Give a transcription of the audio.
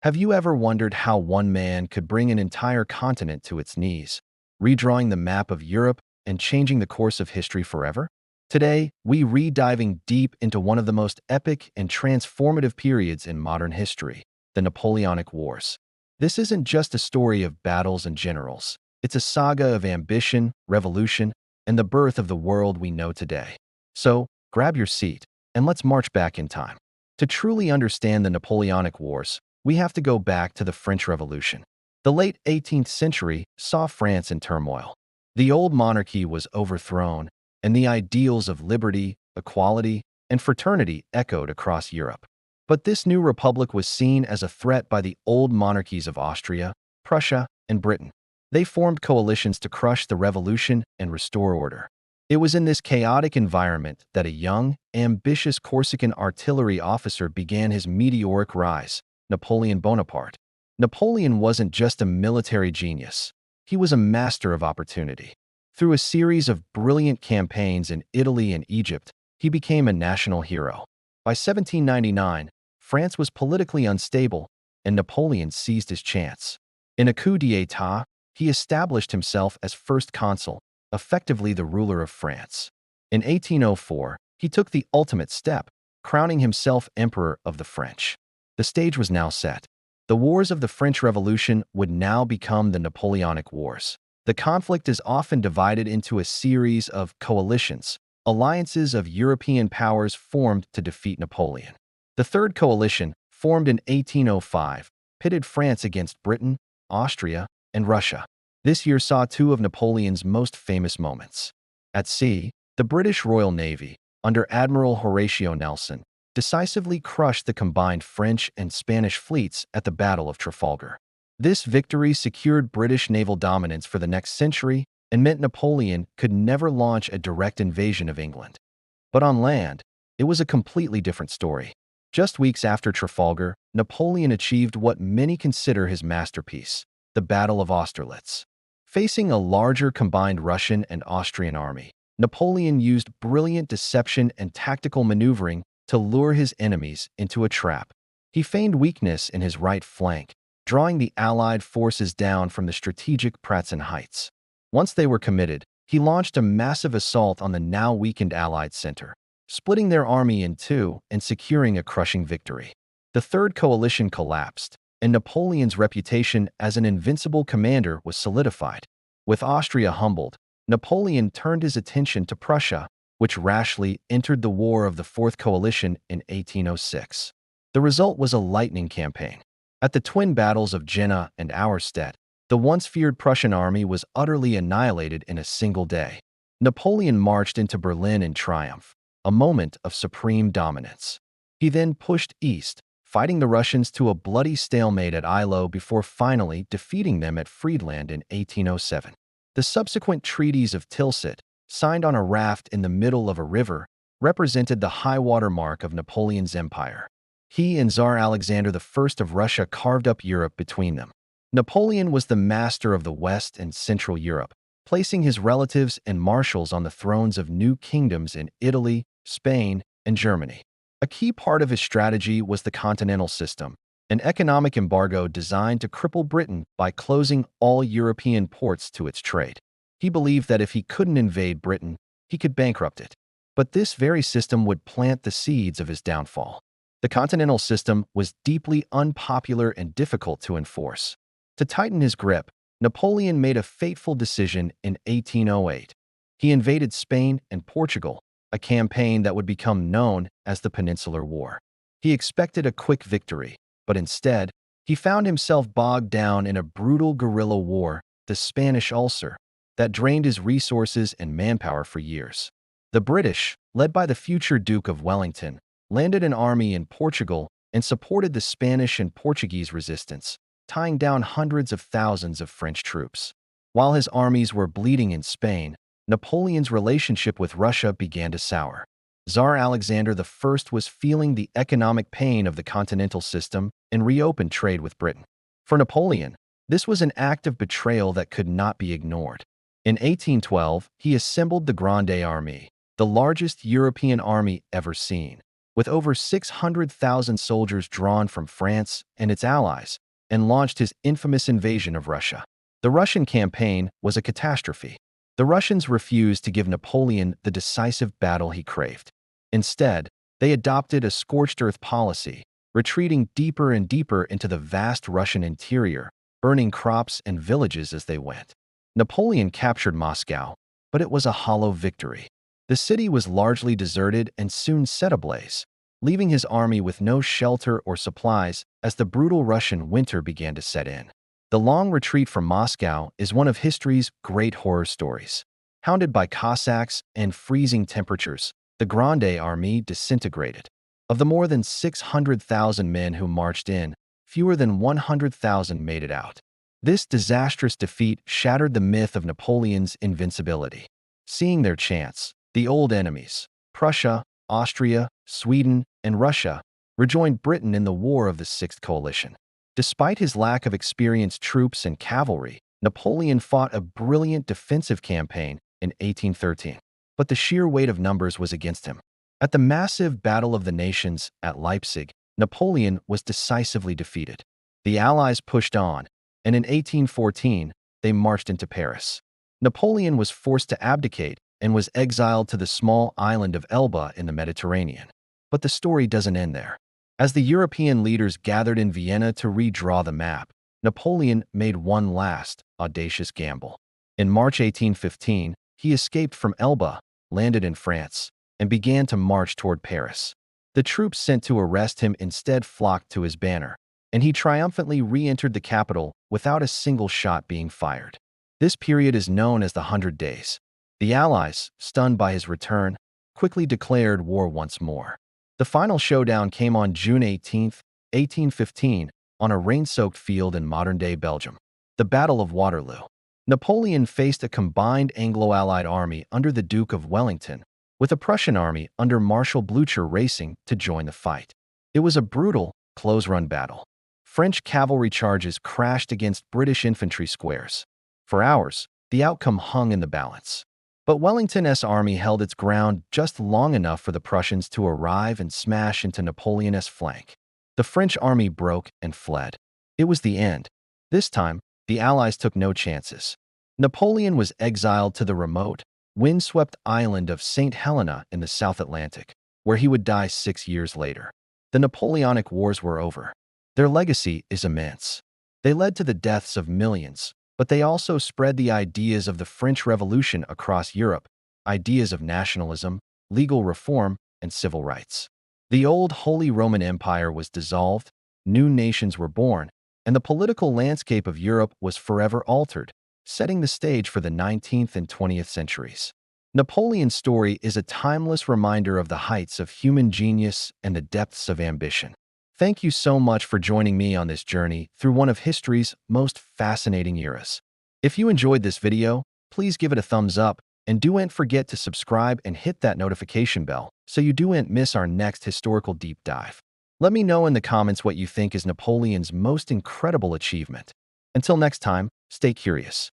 Have you ever wondered how one man could bring an entire continent to its knees, redrawing the map of Europe and changing the course of history forever? Today, we diving deep into one of the most epic and transformative periods in modern history, the Napoleonic Wars. This isn't just a story of battles and generals. It's a saga of ambition, revolution, and the birth of the world we know today. So, grab your seat, and let's march back in time. To truly understand the Napoleonic Wars, we have to go back to the French Revolution. The late 18th century saw France in turmoil. The old monarchy was overthrown, and the ideals of liberty, equality, and fraternity echoed across Europe. But this new republic was seen as a threat by the old monarchies of Austria, Prussia, and Britain. They formed coalitions to crush the revolution and restore order. It was in this chaotic environment that a young, ambitious Corsican artillery officer began his meteoric rise, Napoleon Bonaparte. Napoleon wasn't just a military genius. He was a master of opportunity. Through a series of brilliant campaigns in Italy and Egypt, he became a national hero. By 1799, France was politically unstable, and Napoleon seized his chance. In a coup d'état, he established himself as first consul, effectively the ruler of France. In 1804, he took the ultimate step, crowning himself Emperor of the French. The stage was now set. The wars of the French Revolution would now become the Napoleonic Wars. The conflict is often divided into a series of coalitions, alliances of European powers formed to defeat Napoleon. The Third Coalition, formed in 1805, pitted France against Britain, Austria, and Russia. This year saw two of Napoleon's most famous moments. At sea, the British Royal Navy, under Admiral Horatio Nelson, decisively crushed the combined French and Spanish fleets at the Battle of Trafalgar. This victory secured British naval dominance for the next century and meant Napoleon could never launch a direct invasion of England. But on land, it was a completely different story. Just weeks after Trafalgar, Napoleon achieved what many consider his masterpiece, the Battle of Austerlitz. Facing a larger combined Russian and Austrian army, Napoleon used brilliant deception and tactical maneuvering to lure his enemies into a trap. He feigned weakness in his right flank, drawing the Allied forces down from the strategic Pratzen Heights. Once they were committed, he launched a massive assault on the now weakened Allied center, splitting their army in two and securing a crushing victory. The Third Coalition collapsed, and Napoleon's reputation as an invincible commander was solidified. With Austria humbled, Napoleon turned his attention to Prussia, which rashly entered the War of the Fourth Coalition in 1806. The result was a lightning campaign. At the twin battles of Jena and Auerstedt, the once feared Prussian army was utterly annihilated in a single day. Napoleon marched into Berlin in triumph, a moment of supreme dominance. He then pushed east, fighting the Russians to a bloody stalemate at Eylau before finally defeating them at Friedland in 1807. The subsequent treaties of Tilsit, signed on a raft in the middle of a river, represented the high-water mark of Napoleon's empire. He and Tsar Alexander I of Russia carved up Europe between them. Napoleon was the master of the West and Central Europe, placing his relatives and marshals on the thrones of new kingdoms in Italy, Spain, and Germany. A key part of his strategy was the Continental System, an economic embargo designed to cripple Britain by closing all European ports to its trade. He believed that if he couldn't invade Britain, he could bankrupt it. But this very system would plant the seeds of his downfall. The Continental System was deeply unpopular and difficult to enforce. To tighten his grip, Napoleon made a fateful decision in 1808. He invaded Spain and Portugal, a campaign that would become known as the Peninsular War. He expected a quick victory, but instead, he found himself bogged down in a brutal guerrilla war, the Spanish Ulcer, that drained his resources and manpower for years. The British, led by the future Duke of Wellington, landed an army in Portugal and supported the Spanish and Portuguese resistance, tying down hundreds of thousands of French troops. While his armies were bleeding in Spain, Napoleon's relationship with Russia began to sour. Tsar Alexander I was feeling the economic pain of the Continental System and reopened trade with Britain. For Napoleon, this was an act of betrayal that could not be ignored. In 1812, he assembled the Grande Armée, the largest European army ever seen. with over 600,000 soldiers drawn from France and its allies, and launched his infamous invasion of Russia. The Russian campaign was a catastrophe. The Russians refused to give Napoleon the decisive battle he craved. Instead, they adopted a scorched earth policy, retreating deeper and deeper into the vast Russian interior, burning crops and villages as they went. Napoleon captured Moscow, but it was a hollow victory. The city was largely deserted and soon set ablaze, leaving his army with no shelter or supplies as the brutal Russian winter began to set in. The long retreat from Moscow is one of history's great horror stories. Hounded by Cossacks and freezing temperatures, the Grande Armée disintegrated. Of the more than 600,000 men who marched in, fewer than 100,000 made it out. This disastrous defeat shattered the myth of Napoleon's invincibility. Seeing their chance, the old enemies, Prussia, Austria, Sweden, and Russia, rejoined Britain in the War of the Sixth Coalition. Despite his lack of experienced troops and cavalry, Napoleon fought a brilliant defensive campaign in 1813. But the sheer weight of numbers was against him. At the massive Battle of the Nations at Leipzig, Napoleon was decisively defeated. The Allies pushed on, and in 1814, they marched into Paris. Napoleon was forced to abdicate and was exiled to the small island of Elba in the Mediterranean. But the story doesn't end there. As the European leaders gathered in Vienna to redraw the map, Napoleon made one last, audacious gamble. In March 1815, he escaped from Elba, landed in France, and began to march toward Paris. The troops sent to arrest him instead flocked to his banner, and he triumphantly re-entered the capital without a single shot being fired. This period is known as the 100 Days. The Allies, stunned by his return, quickly declared war once more. The final showdown came on June 18, 1815, on a rain-soaked field in modern-day Belgium, the Battle of Waterloo. Napoleon faced a combined Anglo-Allied army under the Duke of Wellington, with a Prussian army under Marshal Blucher racing to join the fight. It was a brutal, close-run battle. French cavalry charges crashed against British infantry squares. For hours, the outcome hung in the balance. But Wellington's army held its ground just long enough for the Prussians to arrive and smash into Napoleon's flank. The French army broke and fled. It was the end. This time, the Allies took no chances. Napoleon was exiled to the remote, windswept island of St. Helena in the South Atlantic, where he would die 6 years later. The Napoleonic Wars were over. Their legacy is immense. They led to the deaths of millions, but they also spread the ideas of the French Revolution across Europe, ideas of nationalism, legal reform, and civil rights. The old Holy Roman Empire was dissolved, new nations were born, and the political landscape of Europe was forever altered, setting the stage for the 19th and 20th centuries. Napoleon's story is a timeless reminder of the heights of human genius and the depths of ambition. Thank you so much for joining me on this journey through one of history's most fascinating eras. If you enjoyed this video, please give it a thumbs up and don't forget to subscribe and hit that notification bell so you don't miss our next historical deep dive. Let me know in the comments what you think is Napoleon's most incredible achievement. Until next time, stay curious.